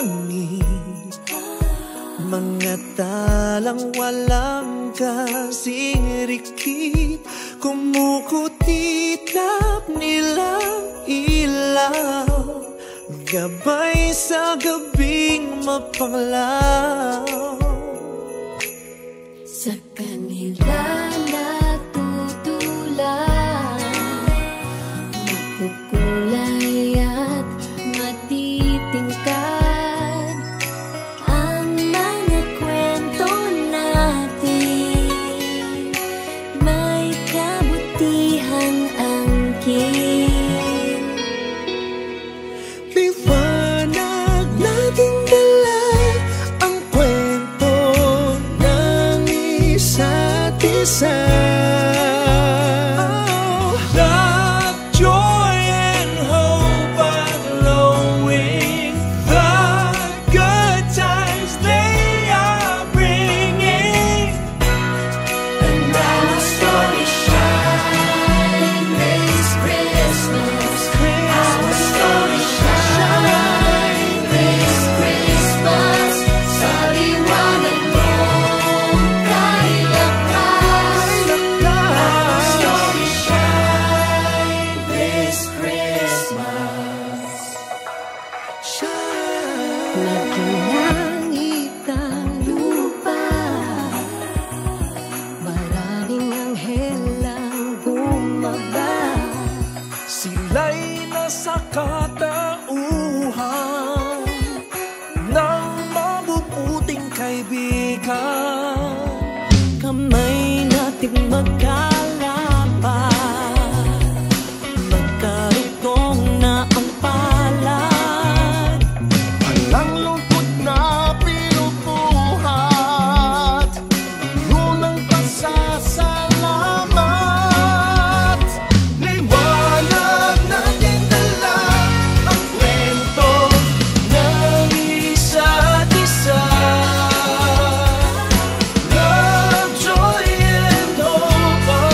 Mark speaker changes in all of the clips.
Speaker 1: langit, mga talang walang kasing rikit, kumukutitap nilang ilaw, gabay sa gabing mapanglaw.
Speaker 2: Sa kanila natutulan, makukulay at matitingkad ang mga kwento natin, may kabutihan angkin.
Speaker 1: Liwanag nating dala ang kwento ng isa't isa. Love, joy, and hope are glowing. The good times they are bringing.
Speaker 2: And our story shine this Christmas. Our story shine this Christmas. Sa liwanag mong kay lakas. Our story shine this Christmas. Nagulangit ang lupa, maraming anghel ang bumaba.
Speaker 1: Sila'y nasa katauhan ng mabubuting kaibigan.
Speaker 2: Kamay natin magkalapat, magkarugtong na ang palad.
Speaker 1: Walang lungkot na pinupuhat, ngunang pasasalamat. Liwanag natin dala ang kwento ng isa't isa. Love, joy, and hope are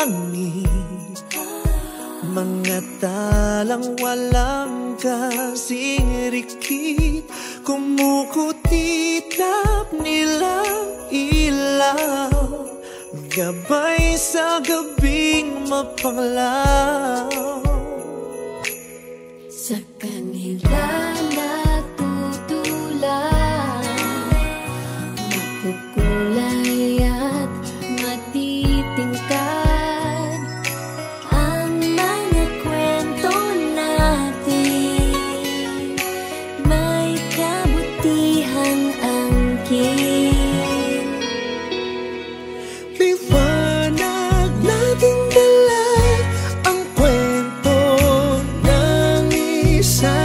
Speaker 1: langit, mga talang walang kasing rikit, kumukutitap nilang ilaw, gabay sa gabing mapanglaw.
Speaker 2: Sa kanila natutulan, makukulay at matitingkad ang mga kwento natin, may kabutihan angkin.
Speaker 1: Liwanag nating dala ang kwento ng isa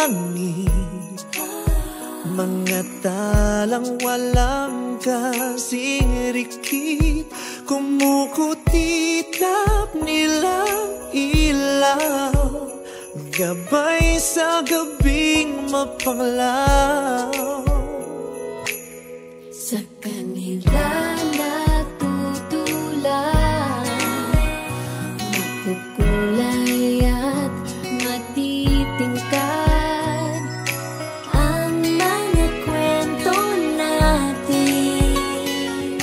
Speaker 1: langit, mga talang walang kasing rikit, kumukutitap nilang ilaw, gabay sa gabing mapanglaw.
Speaker 2: Sa kanila natutulan, makukulay at matitingkad ang mga kwento natin,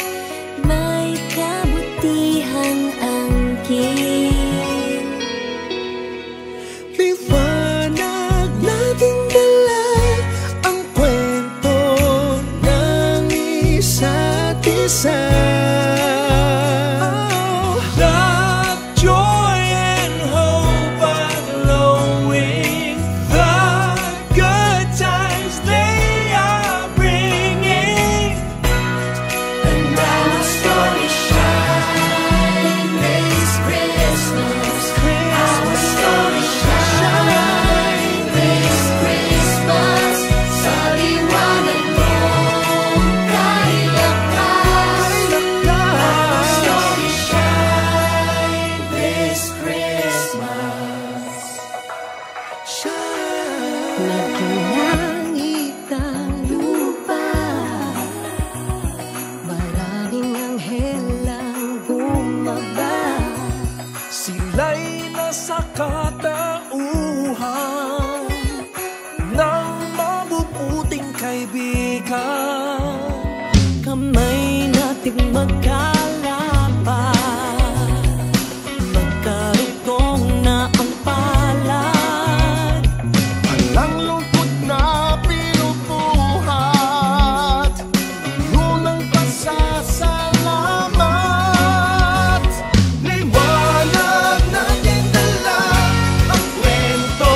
Speaker 2: may kabutihan angkin.
Speaker 1: Liwanag nating dala ang kwento ng isa't isa. Love, joy, and hope are glowing. The good times they are bringing.
Speaker 2: And our story shine this Christmas. Our story shine this Christmas. Sa liwanag mo kay lakas. Our story shine this Christmas. Nagulangit ang lupa, maraming anghel ang bumaba.
Speaker 1: Sila'y nasa katauhan ng mabubuting kaibigan.
Speaker 3: Kamay natin magkalapat, magkarugtong na ang palad.
Speaker 1: Walang lungkot na pinupuhat, ngunang pasasalamat. Liwanag natin dala ang kwento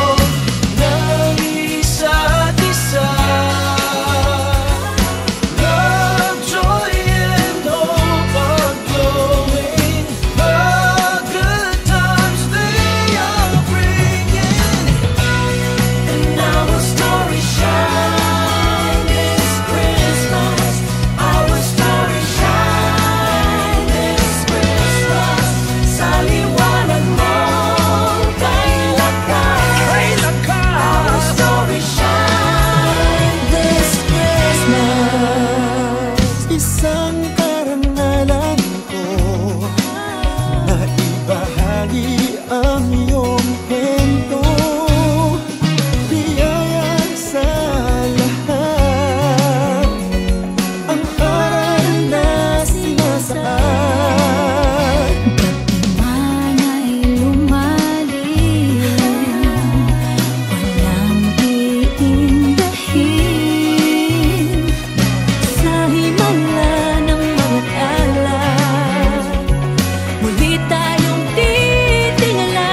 Speaker 1: ng isa't isa. Love, joy, and hope are glowing. The good times they are bringing.
Speaker 2: And our story shine this Christmas. Our story shine this Christmas. Sa liwanag mo kay lakas. Our story shine this Christmas.
Speaker 1: Isang karangalan ko na ibahagi ang iyong kwento. Biyaya sa lahat, ang aral na sinasaad.
Speaker 2: Man ay lumalim, walang iindahin. Sa himala ng mga tala, muli tayong titingala.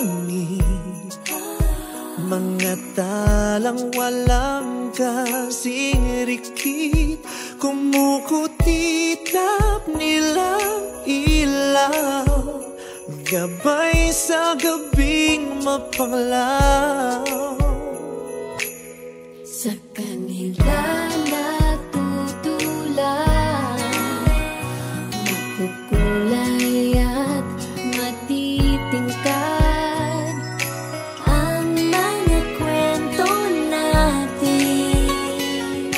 Speaker 1: langit, mga talang walang kasing rikit, kumukutitap nilang ilaw, gabay sa gabing mapanglaw.
Speaker 2: Sa kanila natutulan, makukulay at matitingkad ang mga kwento natin,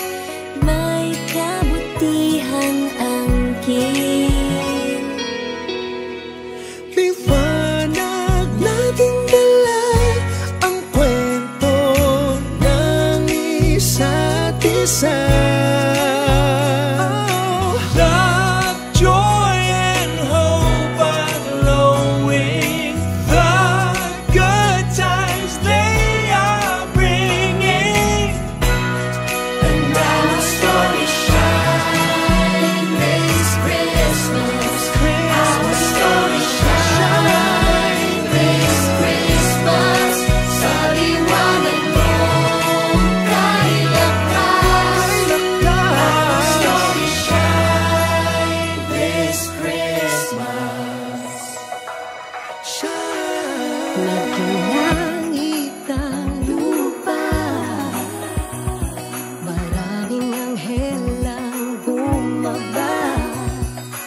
Speaker 2: may kabutihan angkin.
Speaker 1: Liwanag nating dala ang kwento ng isa't isa. Love, joy, and hope are flowing. The good times they are bringing.
Speaker 2: And our story shine this Christmas. Our story shine this Christmas. Sa liwanag mong kay lakas. Our story shine this Christmas. Nagulangit ang lupa, maraming anghel ang bumaba.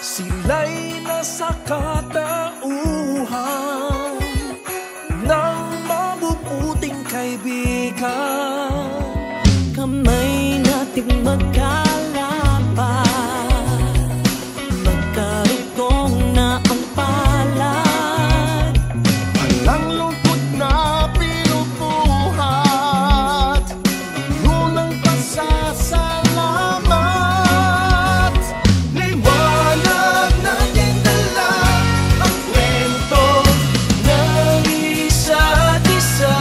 Speaker 1: Sila'y nasa katauhan ng mabubuting kaibigan.
Speaker 3: Kamay natin magkalapat, magkarugtong na ang palad.
Speaker 1: Walang lungkot na pinupuhat, ngunang pasasalamat. Liwanag natin dala ang kwento ng isa't isa.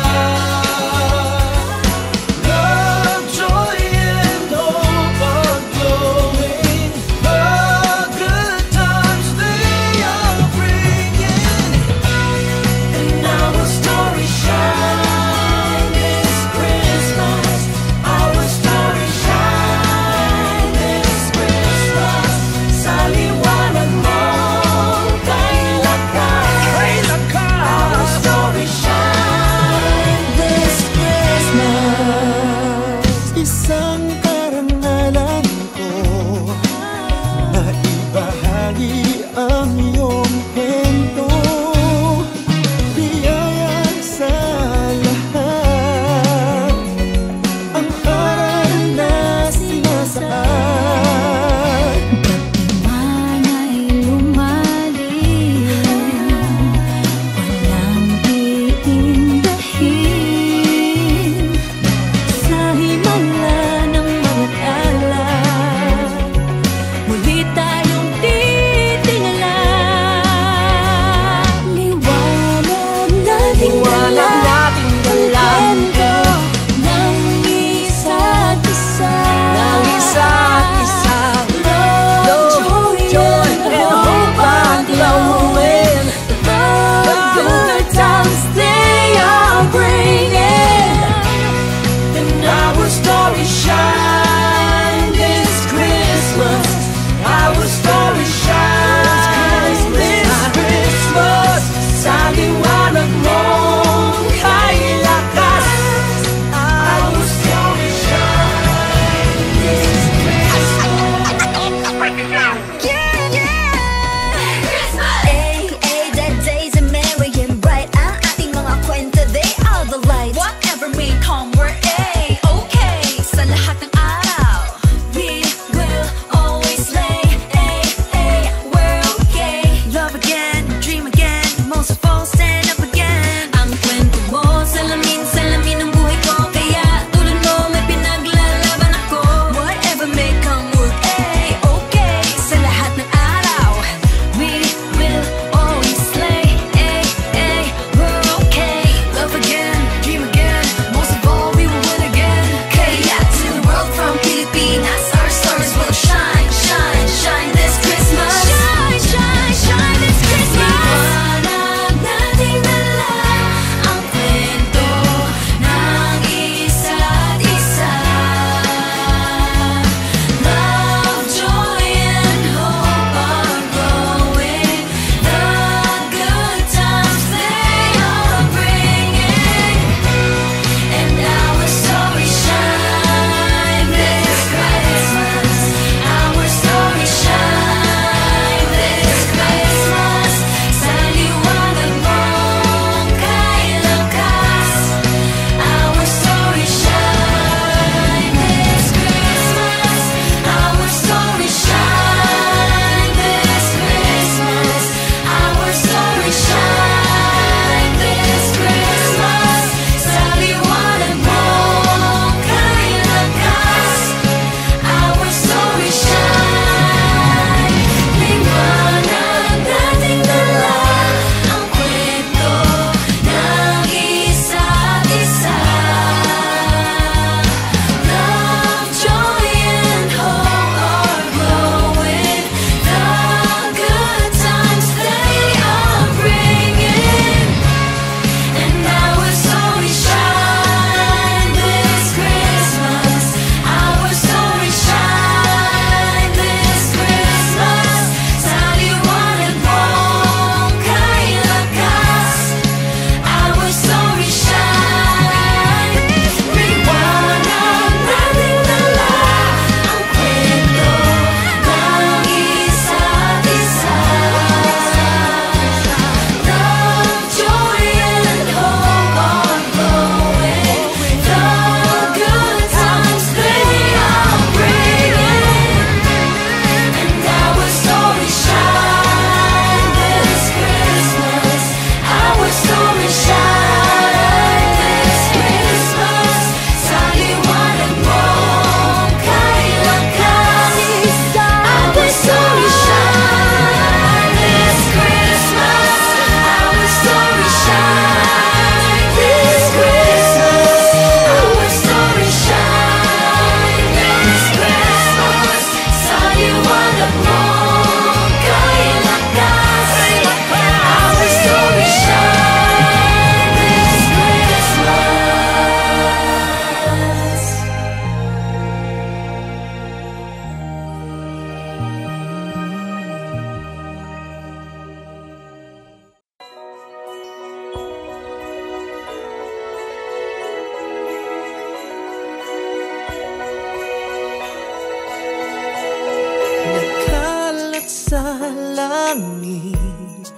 Speaker 3: langit,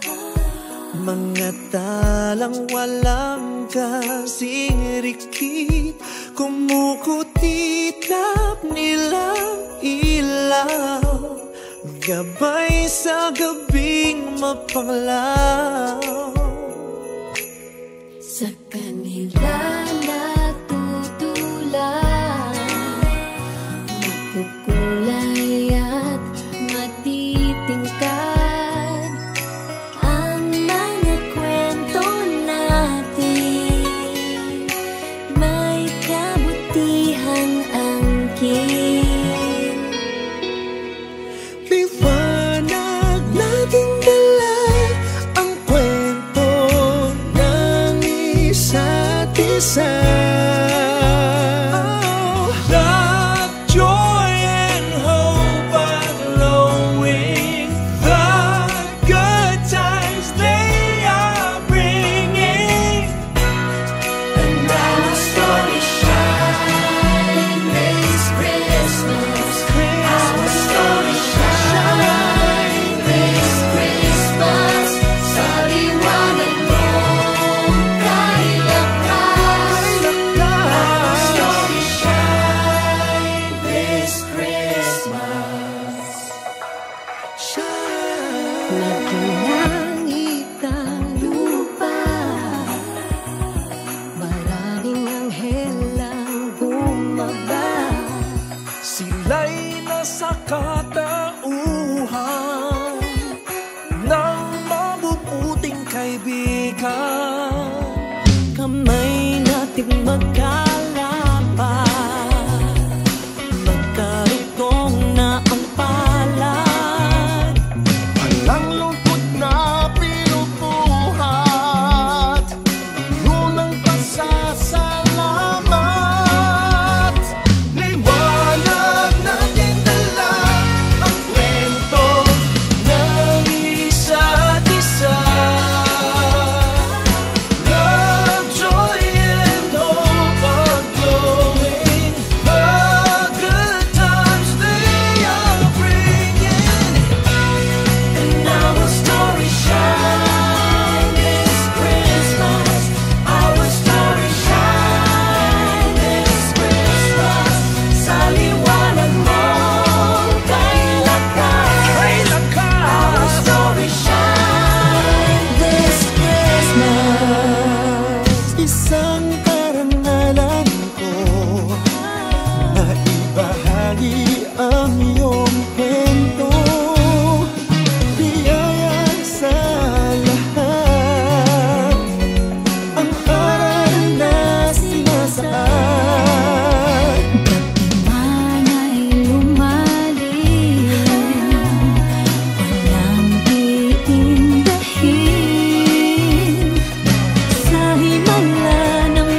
Speaker 3: mga talang walang kasing rikit, kumukutitap nilang ilaw, gabay sa gabing mapanglaw.
Speaker 2: Sa kanila natutulad, makukulay at matitingkad ang mga kwento natin, may kabutihan angkin.
Speaker 3: Liwanag nating dala ang kwento ng isa't isa.
Speaker 1: Love, joy, and hope are glowing. The good times they are bringing.
Speaker 2: And our story shine this Christmas. Our story shine this Christmas. Sa liwanag mo kay lakas. Our story shine this Christmas. Nagulangit ang lupa, maraming anghel ang bumaba.
Speaker 1: Sila'y nasa katauhan ng mabubuting kaibigan.
Speaker 3: Kamay natin magkalapat, magkarugtong na ang palad.
Speaker 1: Walang lungkot na pinupuhat, ngunang pasasalamat. Liwanag natin dala ang kwento ng isa't isa. Love, joy, and hope are glowing. The good times they are bringing.
Speaker 2: And our story shine this Christmas. Our story shine this Christmas. Sa liwanag mo kay lakas. Our story shine this Christmas.
Speaker 3: Isang karangalan ko na ibahagi ang iyong kwento, biyaya sa lahat, ang aral na sinasaad.
Speaker 2: Man ay lumalim, walang iindahin. Sa himala ng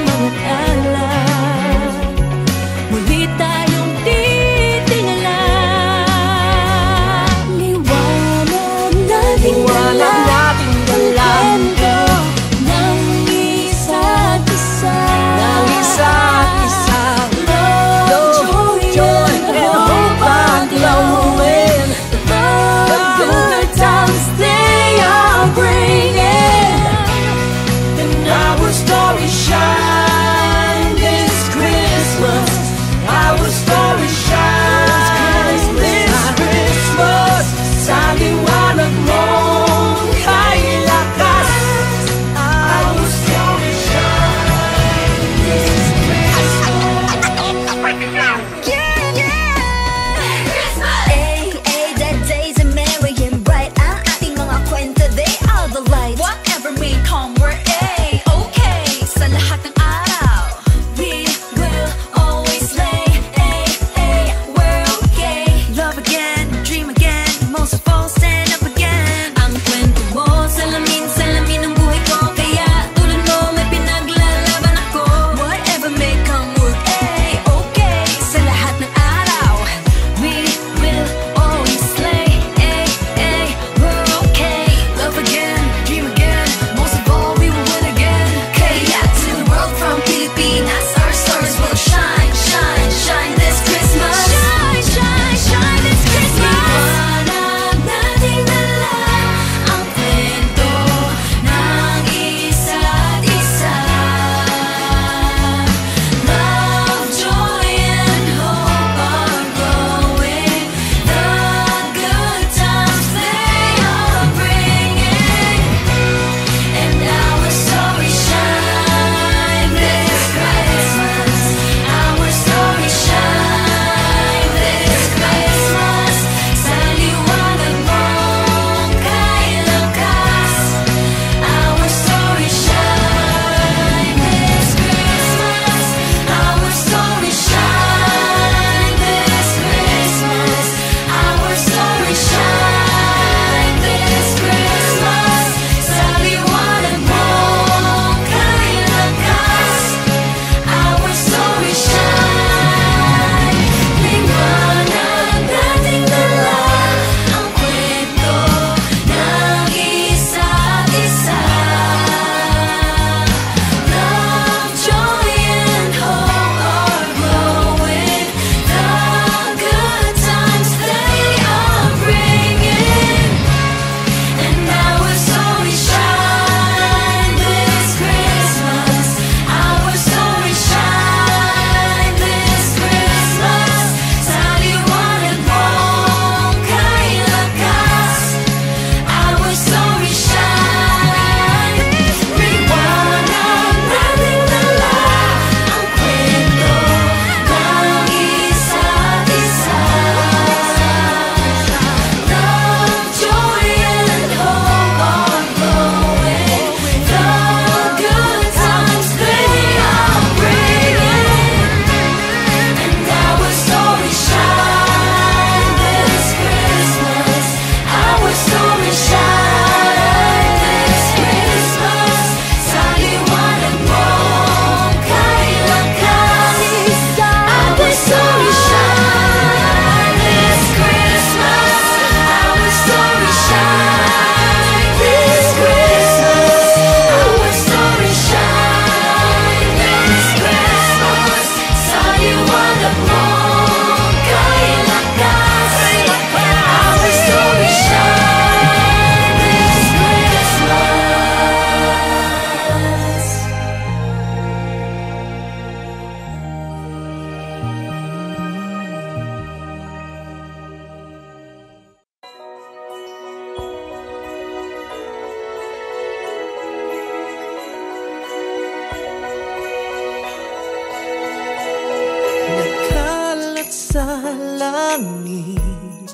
Speaker 3: langit,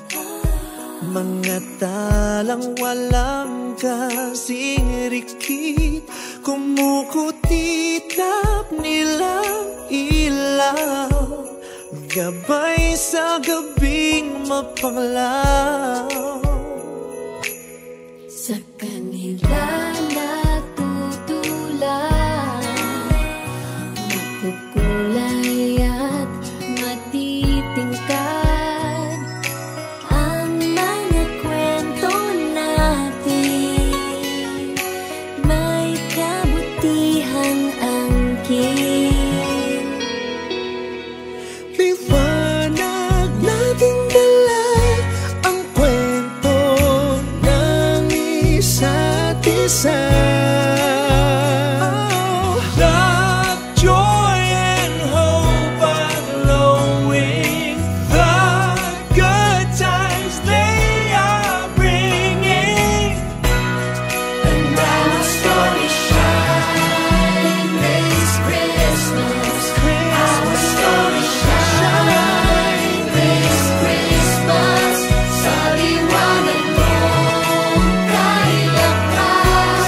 Speaker 3: mga talang walang kasing rikit, kumukutitap nilang ilaw, gabay sa gabing mapanglaw.
Speaker 2: Sa kanila natutulan, makukulay at matitingkad ang mga kwento natin, may kabutihan angkin.
Speaker 3: Liwanag nating dala ang kwento ng isa't isa. Love, joy, and hope are glowing. The good times they are bringing.
Speaker 2: And our story shine this Christmas. Our story shine this Christmas. Sa liwanag mo kay lakas.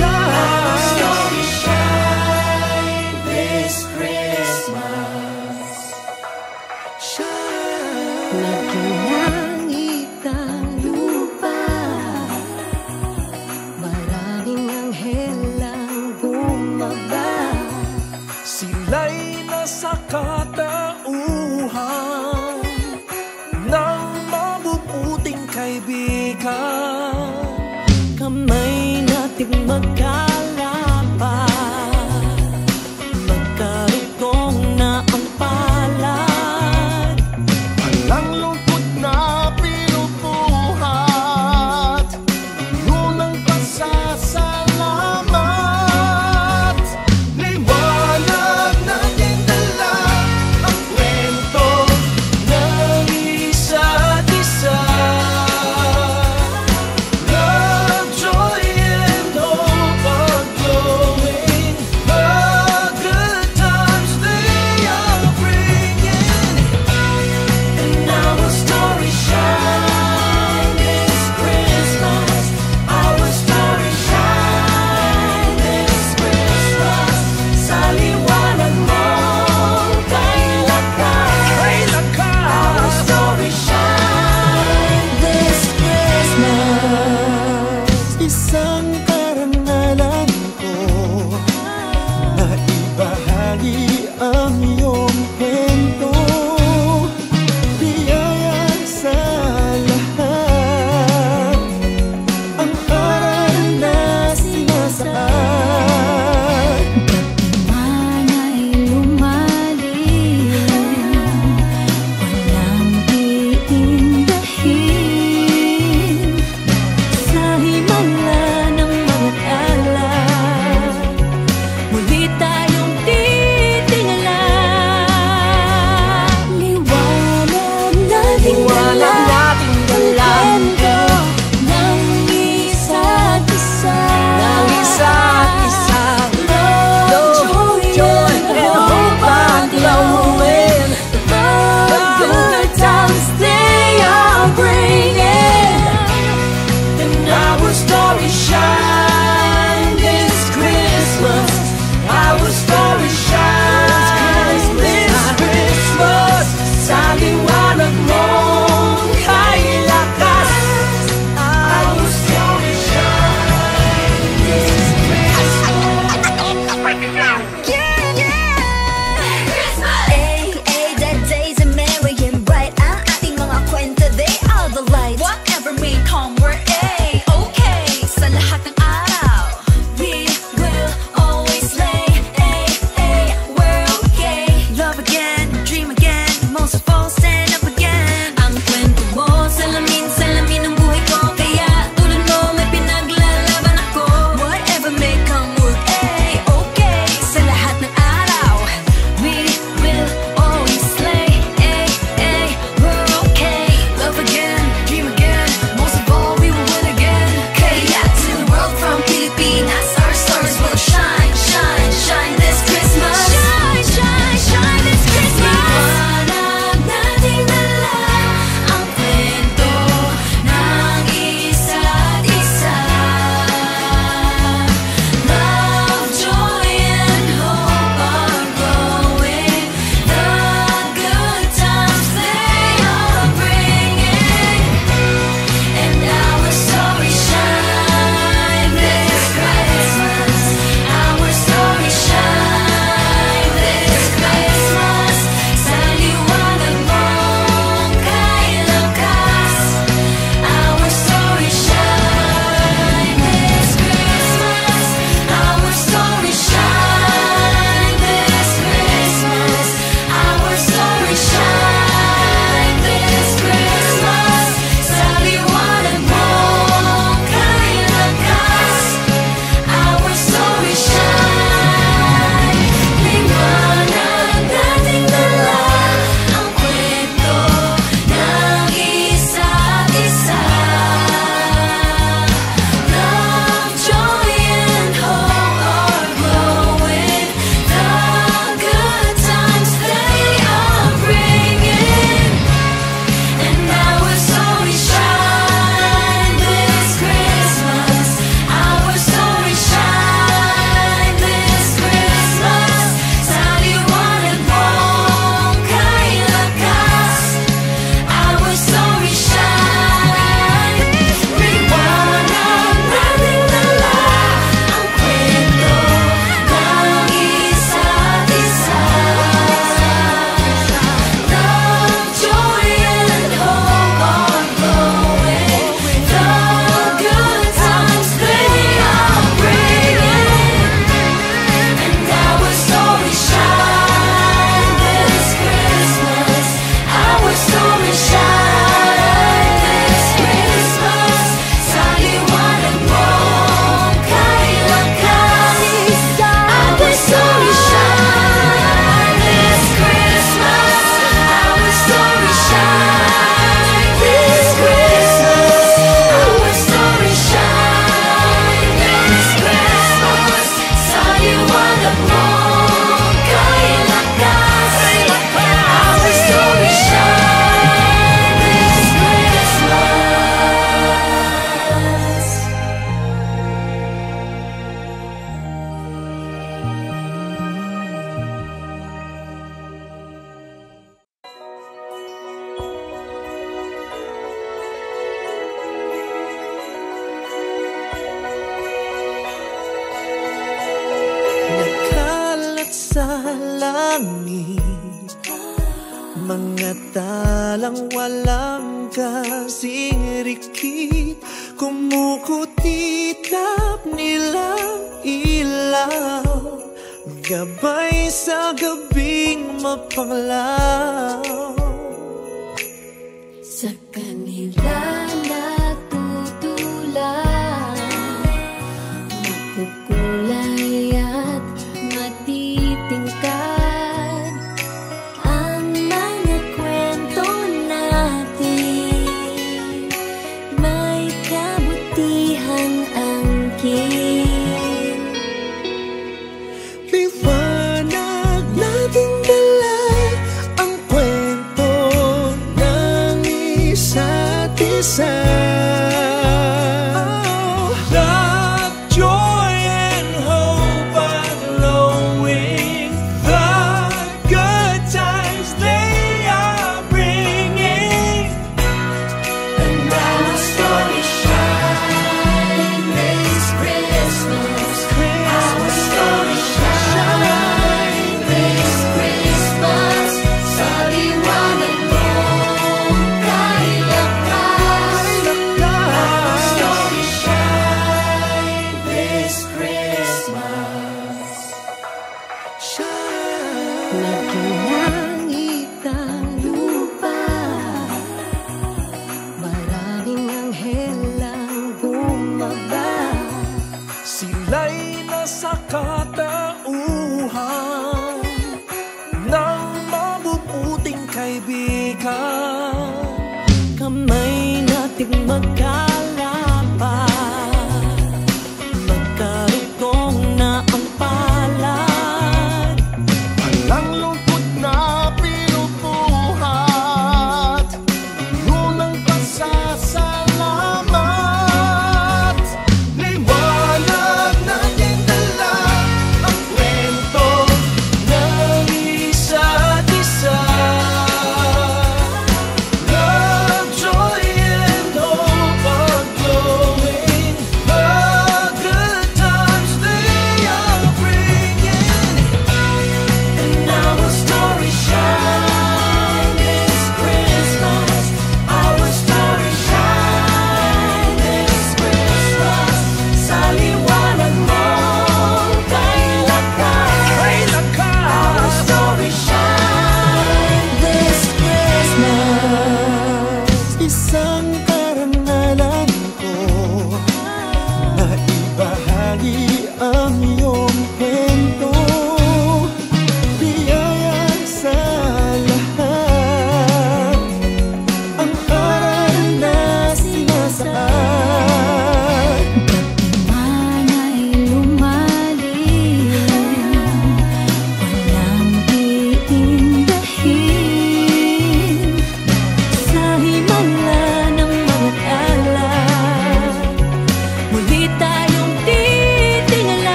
Speaker 2: Our story shine this Christmas. Nagulangit ang lupa, maraming anghel ang bumaba.
Speaker 3: Sila'y nasa katauhan ng mabubuting kaibigan.
Speaker 4: Kamay natin magkalapat, magkarugtong na ang palad.
Speaker 3: Walang lungkot na pinupuhat, ngunang pasasalamat. Liwanag natin dala ang kwento ng isa't isa. Love, joy, and hope are glowing. The good times they are bringing.
Speaker 2: And our story shine this Christmas. Our story shine this Christmas. Sa liwanag mo kay lakas. Our story shine this Christmas.
Speaker 3: Isang karangalan ko na ibahagi ang iyong kwento, biyaya sa lahat, ang aral na sinasaad.
Speaker 2: Man ay lumalim, walang iindahin. Sa himala ng mga alak, muli tayong titingala. Liwanag nating dala ang kwento ng isa't isa. Love, joy, and hope are glowing. The good times they are bringing. And our story shine this Christmas. Our story shine this Christmas. Sa liwanag mo kay lakas. Our story shine this Christmas.
Speaker 5: Ay, the days are merry and bright. Ang ating mga kwento, they are the light.
Speaker 2: Whatever may come, we're A-okay. Sa lahat ng araw,
Speaker 5: We will always lay, we're okay.
Speaker 2: love again, dream again, most of all, stand up again.
Speaker 5: Ang kwento mo, salamin ng buhay ko. Kaya tulad mo, may pinaglalaban ako.
Speaker 2: Whatever may come, we're A-okay.
Speaker 5: Sa lahat ng
Speaker 3: langit, mga talang walang kasing rikit, kumukutitap nilang ilaw, gabay sa gabing mapanglaw.
Speaker 5: Sa kanila natutulad, makukulay at matitingkad ang mga kwento natin, may kabutihan angkin.
Speaker 3: Liwanag nating dala ang kwento ng isa't isa. Love, joy, and hope are glowing. The good times they are bringing.
Speaker 5: And our story shine this Christmas. Our story shine this Christmas. Sa liwanag mong kay lakas. Our story shine this Christmas. Nagulangit ang lupa, maraming anghel ang bumaba.
Speaker 3: Sila'y nasa katauhan ng mabubuting kaibigan.
Speaker 4: Kamay nating magkalapat, magkarugtong na ang palad.
Speaker 3: Walang lungkot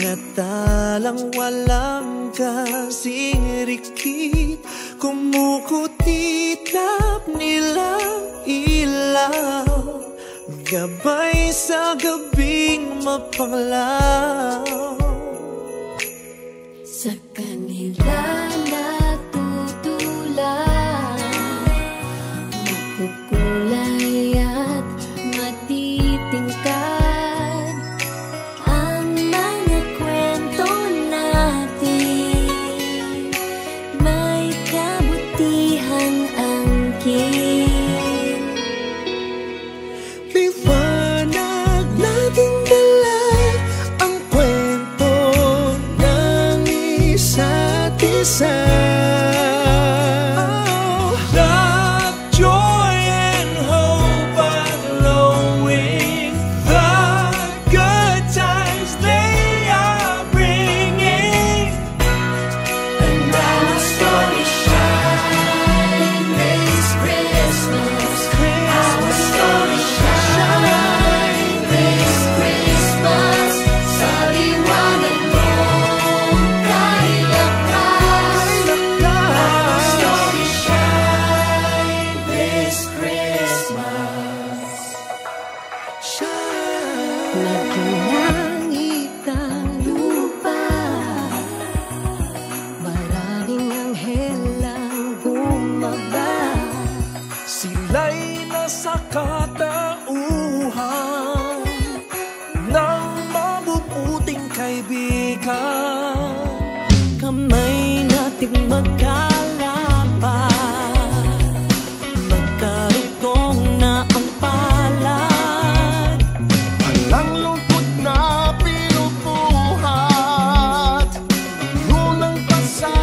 Speaker 3: Mga talang walang kasing rikit, kumukutitap nilang ilaw, gabay sa gabing mapanglaw.
Speaker 4: Sa kanila natutulad, makukulay at matitingkad ang mga kwento natin. May kabutihan angkin,
Speaker 3: Liwanag nating dala ang kwento ng isa't isa. Oh, love, joy, and hope are glowing. The good times they are bringing.
Speaker 1: And our story shine this Christmas. Our story shine this Christmas. Sa liwanag mo kay lakas. Our story shine this Christmas.
Speaker 4: nagulangit ang lupa, maraming anghel ang bumaba.
Speaker 3: Sila'y nasa katauhan ng mabubuting kaibigan.
Speaker 4: Kamay nating magkalapat, magkarugtong na ang palad.
Speaker 3: Walang lungkot na pinupuhat, ngunang pasasalamat.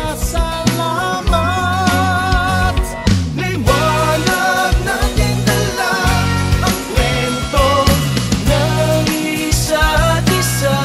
Speaker 3: Liwanag natin dala ang kwento ng isa't isa.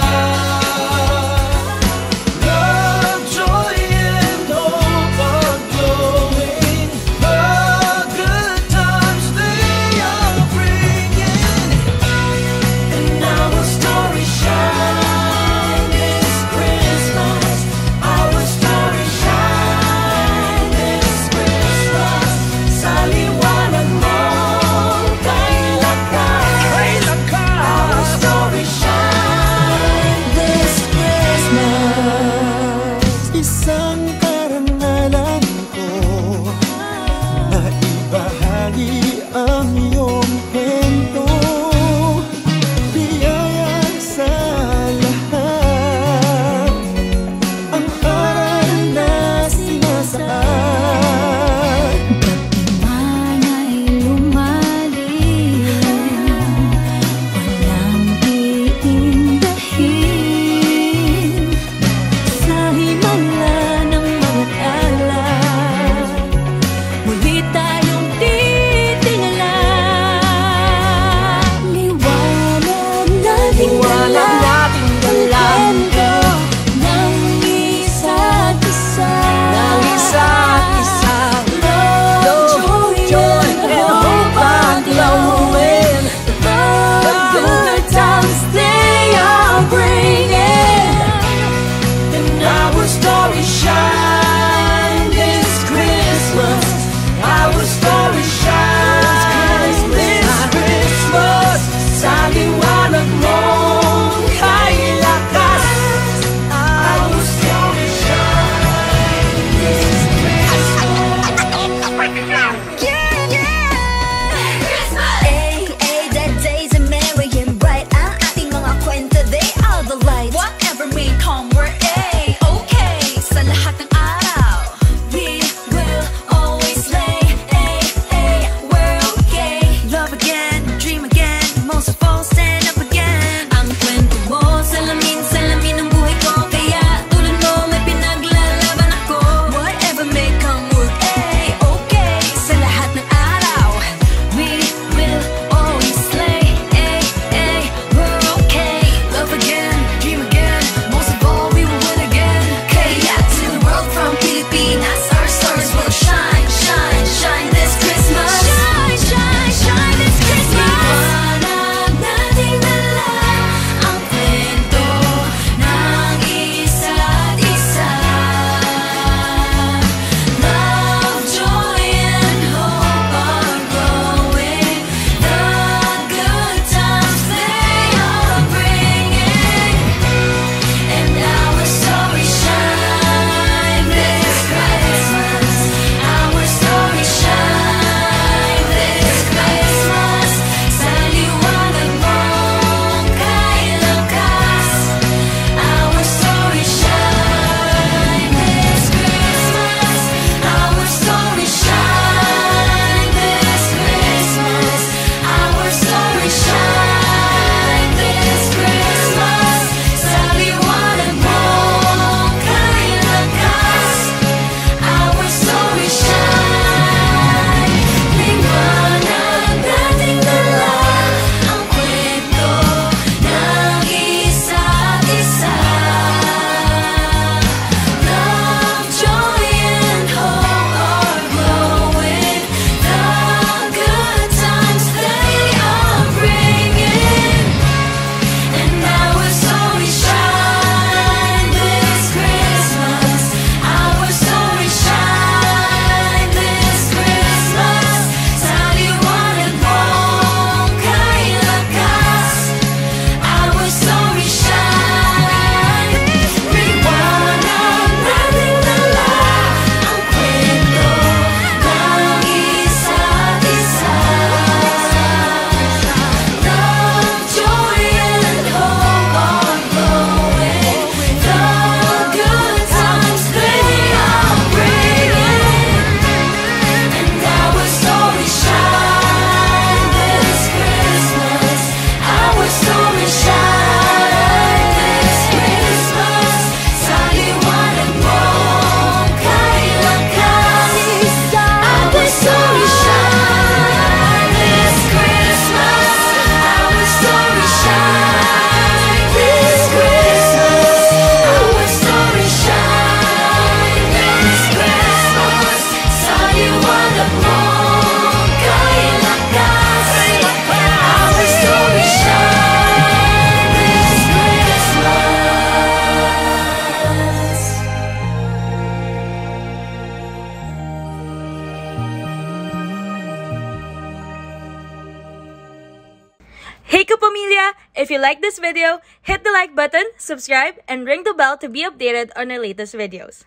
Speaker 6: Hey Kapamilya! If you like this video, hit the like button, subscribe, and ring the bell to be updated on our latest videos.